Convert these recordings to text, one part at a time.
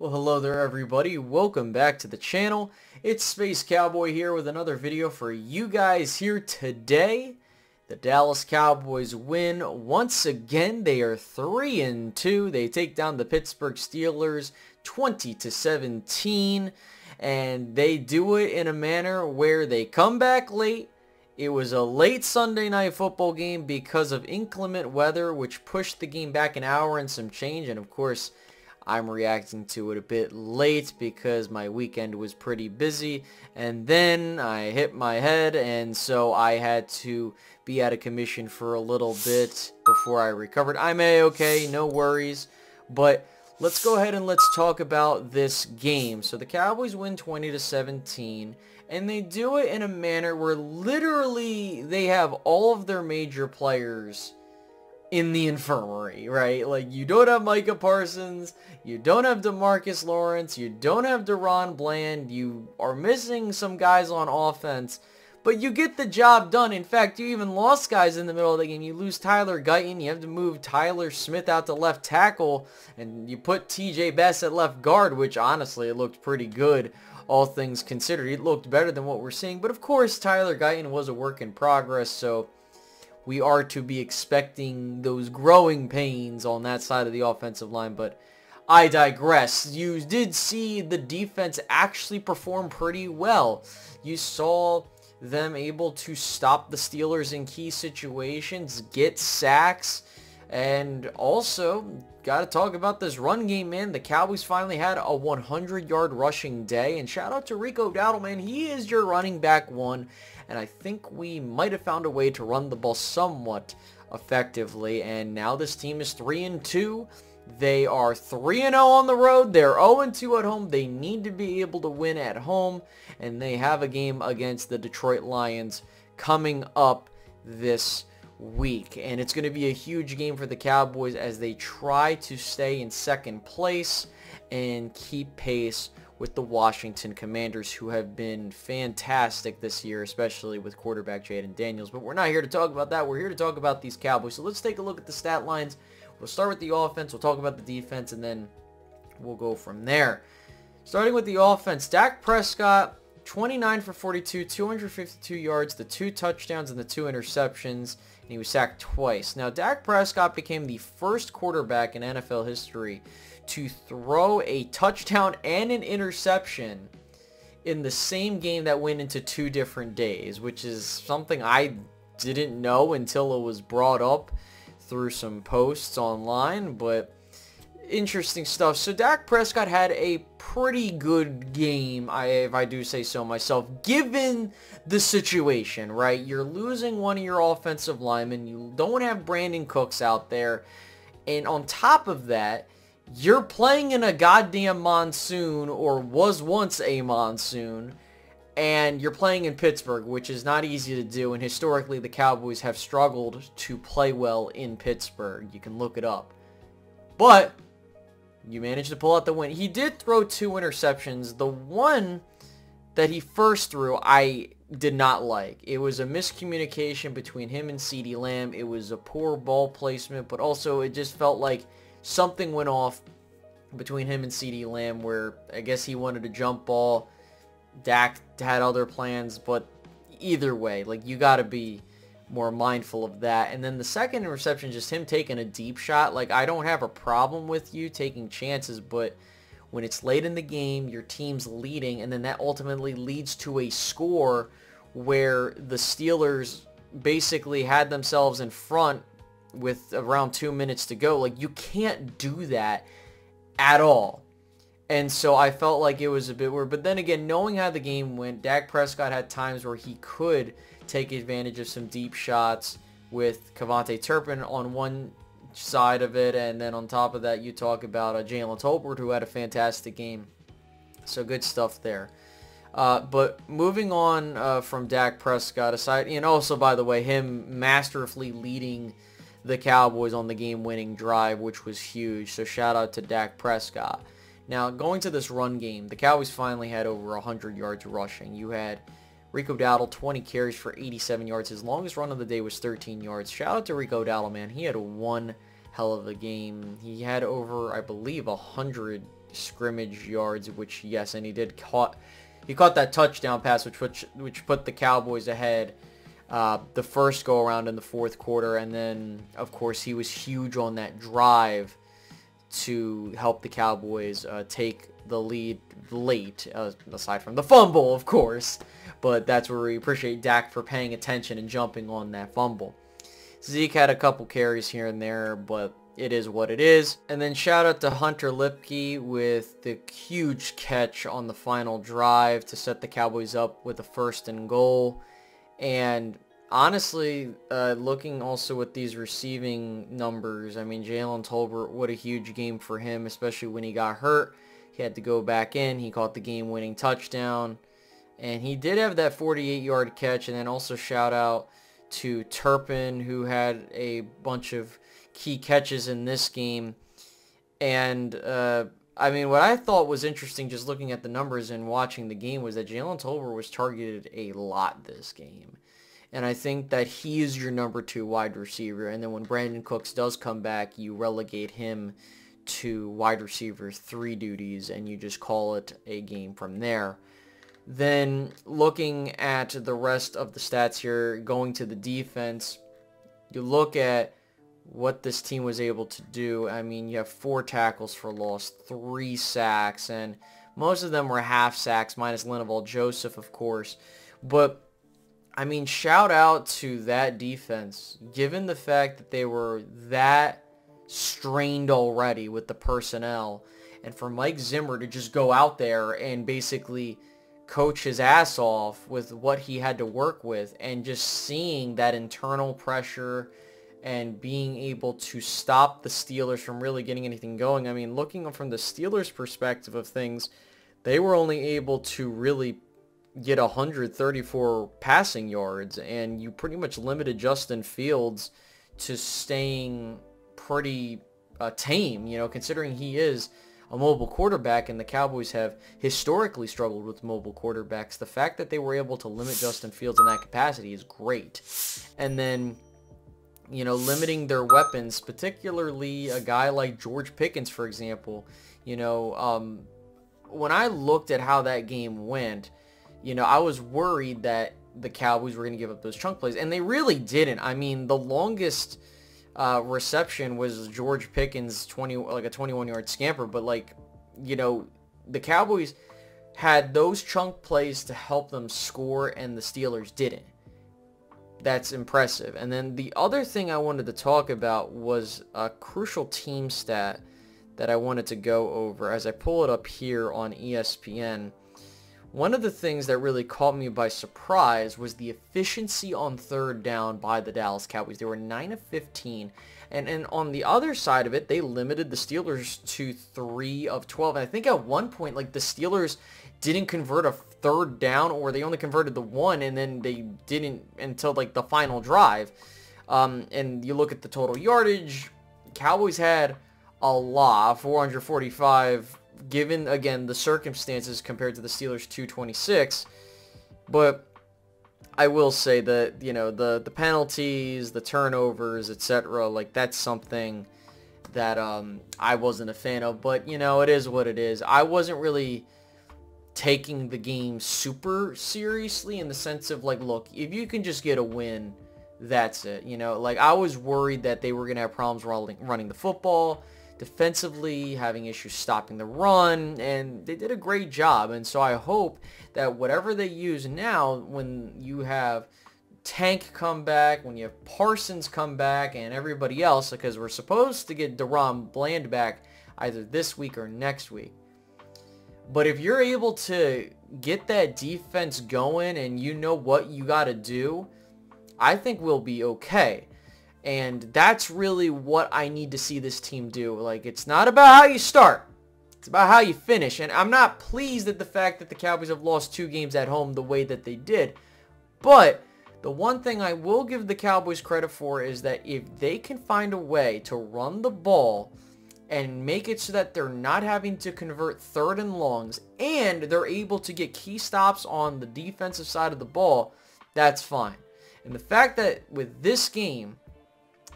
Well, hello there everybody, welcome back to the channel. It's Space Cowboy here with another video for you guys here today. The Dallas Cowboys win once again. They are 3-2. They take down the Pittsburgh Steelers 20-17, and they do it in a manner where they come back late. It was a late Sunday night football game because of inclement weather, which pushed the game back an hour and some change, and of course I'm reacting to it a bit late because my weekend was pretty busy, and then I hit my head, and so I had to be out of commission for a little bit before I recovered. I'm a-okay, no worries, but let's go ahead and let's talk about this game. So the Cowboys win 20-17, and they do it in a manner where literally they have all of their major players in the infirmary, right? Like, you don't have Micah Parsons, you don't have DeMarcus Lawrence, you don't have Deron Bland, you are missing some guys on offense, but you get the job done. In fact, you even lost guys in the middle of the game. You lose Tyler Guyton, you have to move Tyler Smith out to left tackle, and you put TJ Bass at left guard, which honestly, it looked pretty good, all things considered. It looked better than what we're seeing, but of course, Tyler Guyton was a work in progress, so we are to be expecting those growing pains on that side of the offensive line, but I digress. You did see the defense actually perform pretty well. You saw them able to stop the Steelers in key situations, get sacks, and also got to talk about this run game, man. The Cowboys finally had a 100-yard rushing day, and shout out to Rico Dowdle, man. He is your running back one, and I think we might have found a way to run the ball somewhat effectively, and now this team is 3-2. They are 3-0 on the road. They're 0-2 at home. They need to be able to win at home, and they have a game against the Detroit Lions coming up this week, and it's going to be a huge game for the Cowboys as they try to stay in second place and keep pace with the Washington Commanders, who have been fantastic this year, especially with quarterback Jaden Daniels. But we're not here to talk about that. We're here to talk about these Cowboys. So let's take a look at the stat lines. We'll start with the offense, we'll talk about the defense, and then we'll go from there. Starting with the offense, Dak Prescott, 29 for 42, 252 yards, the 2 touchdowns, and the 2 interceptions, and he was sacked twice. Now, Dak Prescott became the first quarterback in NFL history to throw a touchdown and an interception in the same game that went into 2 different days, which is something I didn't know until it was brought up through some posts online, but interesting stuff. So Dak Prescott had a pretty good game, if I do say so myself, given the situation, right? You're losing one of your offensive linemen, you don't have Brandon Cooks out there, and on top of that, you're playing in a goddamn monsoon, or was once a monsoon, and you're playing in Pittsburgh, which is not easy to do, and historically the Cowboys have struggled to play well in Pittsburgh. You can look it up. But you managed to pull out the win. He did throw 2 interceptions. The one that he first threw, I did not like. It was a miscommunication between him and CeeDee Lamb. It was a poor ball placement, but also it just felt like something went off between him and CeeDee Lamb, where I guess he wanted a jump ball. Dak had other plans, but either way, like, you got to be more mindful of that. And then the second interception, just him taking a deep shot. Like, I don't have a problem with you taking chances, but when it's late in the game, your team's leading, and then that ultimately leads to a score where the Steelers basically had themselves in front with around 2 minutes to go. Like, you can't do that at all. And so I felt like it was a bit weird. But then again, knowing how the game went, Dak Prescott had times where he could take advantage of some deep shots with Kevontae Turpin on one side of it. And then on top of that, you talk about Jalen Tolbert, who had a fantastic game. So good stuff there. But moving on from Dak Prescott aside, and also, by the way, him masterfully leading the Cowboys on the game-winning drive, which was huge. So shout out to Dak Prescott. Now, going to this run game, the Cowboys finally had over 100 yards rushing. You had Rico Dowdle, 20 carries for 87 yards. His longest run of the day was 13 yards. Shout out to Rico Dowdle, man. He had one hell of a game. He had over, I believe, 100 scrimmage yards, which, yes, and he caught that touchdown pass, which put the Cowboys ahead the first go around in the fourth quarter. And then, of course, he was huge on that drive to help the Cowboys take the lead late, aside from the fumble, of course. But that's where we appreciate Dak for paying attention and jumping on that fumble. Zeke had a couple carries here and there, but it is what it is. And then shout out to Hunter Lipke with the huge catch on the final drive to set the Cowboys up with a 1st and goal. And honestly, looking also at these receiving numbers, I mean, Jalen Tolbert, what a huge game for him, especially when he got hurt. He had to go back in. He caught the game-winning touchdown. And he did have that 48-yard catch. And then also shout out to Turpin, who had a bunch of key catches in this game. And, I mean, what I thought was interesting just looking at the numbers and watching the game was that Jalen Tolbert was targeted a lot this game. And I think that he is your number 2 wide receiver. And then when Brandon Cooks does come back, you relegate him to wide receiver 3 duties, and you just call it a game from there. Then looking at the rest of the stats here, going to the defense, you look at what this team was able to do. I mean, you have 4 tackles for loss, 3 sacks, and most of them were half sacks, minus Linval Joseph, of course. But, I mean, shout out to that defense, given the fact that they were that strained already with the personnel, and for Mike Zimmer to just go out there and basically coach his ass off with what he had to work with, and just seeing that internal pressure and being able to stop the Steelers from really getting anything going. I mean, looking from the Steelers' perspective of things, they were only able to really get 134 passing yards, and you pretty much limited Justin Fields to staying pretty tame, you know, considering he is a mobile quarterback, and the Cowboys have historically struggled with mobile quarterbacks. The fact that they were able to limit Justin Fields in that capacity is great. And then, you know, limiting their weapons, particularly a guy like George Pickens, for example. You know, when I looked at how that game went, you know, I was worried that the Cowboys were going to give up those chunk plays, and they really didn't. I mean, the longest reception was George Pickens' a 21-yard scamper, but, like, you know, the Cowboys had those chunk plays to help them score, and the Steelers didn't. That's impressive. And then the other thing I wanted to talk about was a crucial team stat that I wanted to go over as I pull it up here on ESPN. One of the things that really caught me by surprise was the efficiency on 3rd down by the Dallas Cowboys. They were 9 of 15. And on the other side of it, they limited the Steelers to 3 of 12. And I think at one point, like, the Steelers didn't convert a 3rd down, or they only converted the 1, and then they didn't until, like, the final drive. And you look at the total yardage, Cowboys had a lot, 445, given, again, the circumstances compared to the Steelers' 226. But I will say that, you know, the penalties, the turnovers, etc., like, that's something that I wasn't a fan of. But, you know, it is what it is. I wasn't really taking the game super seriously in the sense of, like, look, if you can just get a win, that's it. You know, like, I was worried that they were going to have problems running the football, defensively, having issues stopping the run, and they did a great job. And so I hope that whatever they use now, when you have Tank come back, when you have Parsons come back, and everybody else, because we're supposed to get DaRon Bland back either this week or next week. But if you're able to get that defense going and you know what you got to do, I think we'll be okay. And that's really what I need to see this team do. Like, it's not about how you start. It's about how you finish. And I'm not pleased at the fact that the Cowboys have lost 2 games at home the way that they did. But the one thing I will give the Cowboys credit for is that if they can find a way to run the ball and make it so that they're not having to convert 3rd and longs, and they're able to get key stops on the defensive side of the ball, that's fine. And the fact that with this game,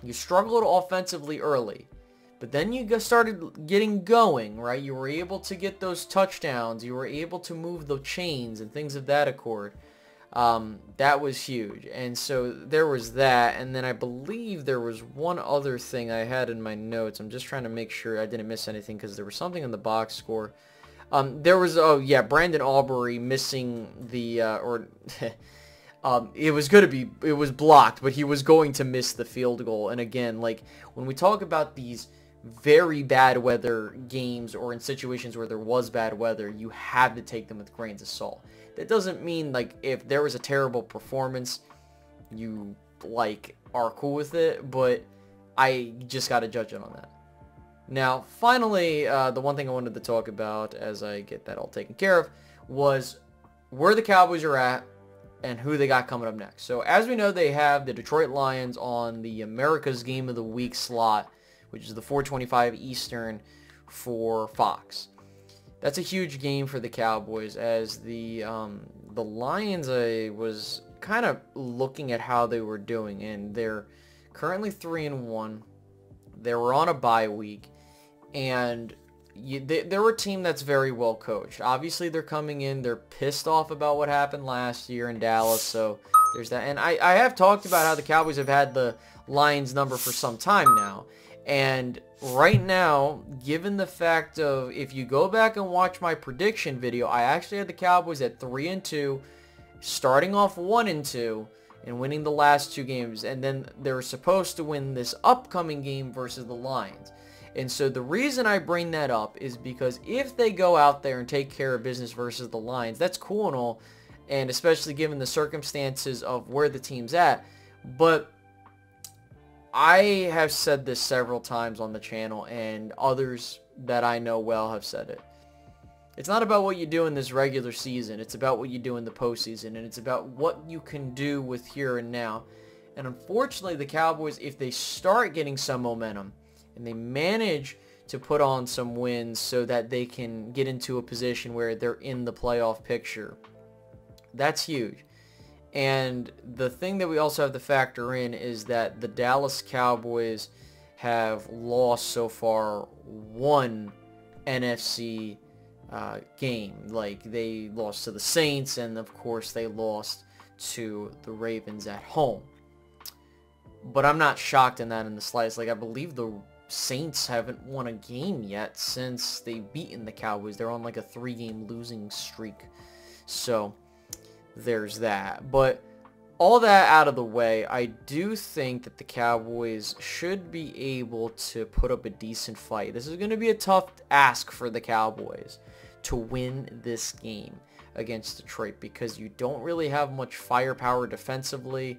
you struggled offensively early, But then you started getting going, right? You were able to get those touchdowns. You were able to move the chains and things of that accord. That was huge. And so there was that. And then I believe there was one other thing I had in my notes. I'm just trying to make sure I didn't miss anything because there was something in the box score. There was, oh yeah, Brandon Aubrey missing the, it was blocked, but he was going to miss the field goal. And again, like, when we talk about these very bad weather games or in situations where there was bad weather, you have to take them with grains of salt. That doesn't mean, like, if there was a terrible performance, you, like, are cool with it, but I just got to judge it on that. Now, finally, the one thing I wanted to talk about as I get that all taken care of was where the Cowboys are at and who they got coming up next. So, as we know, they have the Detroit Lions on the America's Game of the Week slot, which is the 4:25 Eastern for Fox. That's a huge game for the Cowboys, as the Lions, I was kind of looking at how they were doing, and they're currently 3-1. They were on a bye week, and they're a team that's very well coached. Obviously, they're coming in, they're pissed off about what happened last year in Dallas, so there's that. And I have talked about how the Cowboys have had the Lions number for some time now. And right now, given the fact of, if you go back and watch my prediction video, I actually had the Cowboys at 3-2, starting off 1-2, and winning the last 2 games. And then they're supposed to win this upcoming game versus the Lions. And so the reason I bring that up is because if they go out there and take care of business versus the Lions, that's cool and all, and especially given the circumstances of where the team's at. But I have said this several times on the channel, and others that I know well have said it. It's not about what you do in this regular season. It's about what you do in the postseason, and it's about what you can do with here and now. And unfortunately, the Cowboys, if they start getting some momentum and they manage to put on some wins so that they can get into a position where they're in the playoff picture, that's huge. And the thing that we also have to factor in is that the Dallas Cowboys have lost so far one NFC game. Like, they lost to the Saints, and of course they lost to the Ravens at home. But I'm not shocked in that in the slightest. Like, I believe the Saints haven't won a game yet since they've beaten the Cowboys. They're on like a 3-game losing streak. So there's that. But all that out of the way, I do think that the Cowboys should be able to put up a decent fight. This is going to be a tough ask for the Cowboys to win this game against Detroit, because you don't really have much firepower defensively.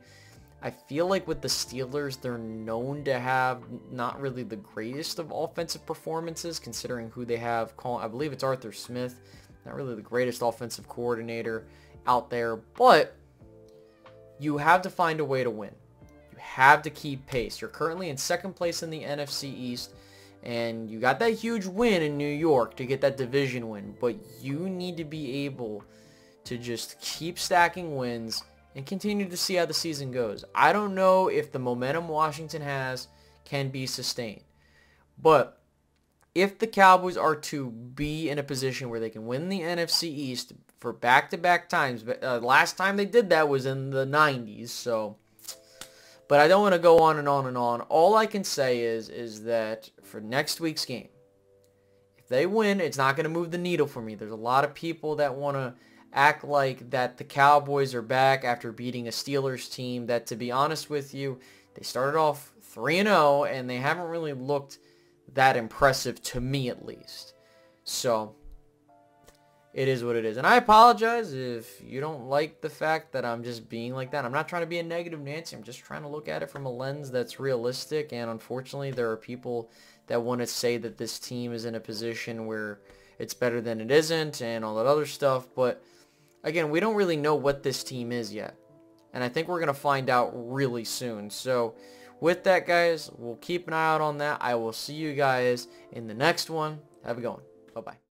I feel like with the Steelers, they're known to have not really the greatest of offensive performances, considering who they have. I believe it's Arthur Smith. Not really the greatest offensive coordinator out there, but you have to find a way to win. You have to keep pace. You're currently in second place in the NFC East, and you got that huge win in New York to get that division win, but you need to be able to just keep stacking wins and continue to see how the season goes. I don't know if the momentum Washington has can be sustained, but if the Cowboys are to be in a position where they can win the NFC East for back-to-back times, last time they did that was in the 90s, so, but I don't want to go on and on and on. All I can say is that for next week's game, if they win, it's not going to move the needle for me. There's a lot of people that want to act like that the Cowboys are back after beating a Steelers team that, to be honest with you, they started off 3-0, and they haven't really looked that impressive, to me at least. So it is what it is. And I apologize if you don't like the fact that I'm just being like that. I'm not trying to be a negative Nancy. I'm just trying to look at it from a lens that's realistic. And unfortunately, there are people that want to say that this team is in a position where it's better than it isn't and all that other stuff. But again, we don't really know what this team is yet. And I think we're going to find out really soon. So with that, guys, we'll keep an eye out on that. I will see you guys in the next one. Have a good one. Bye-bye.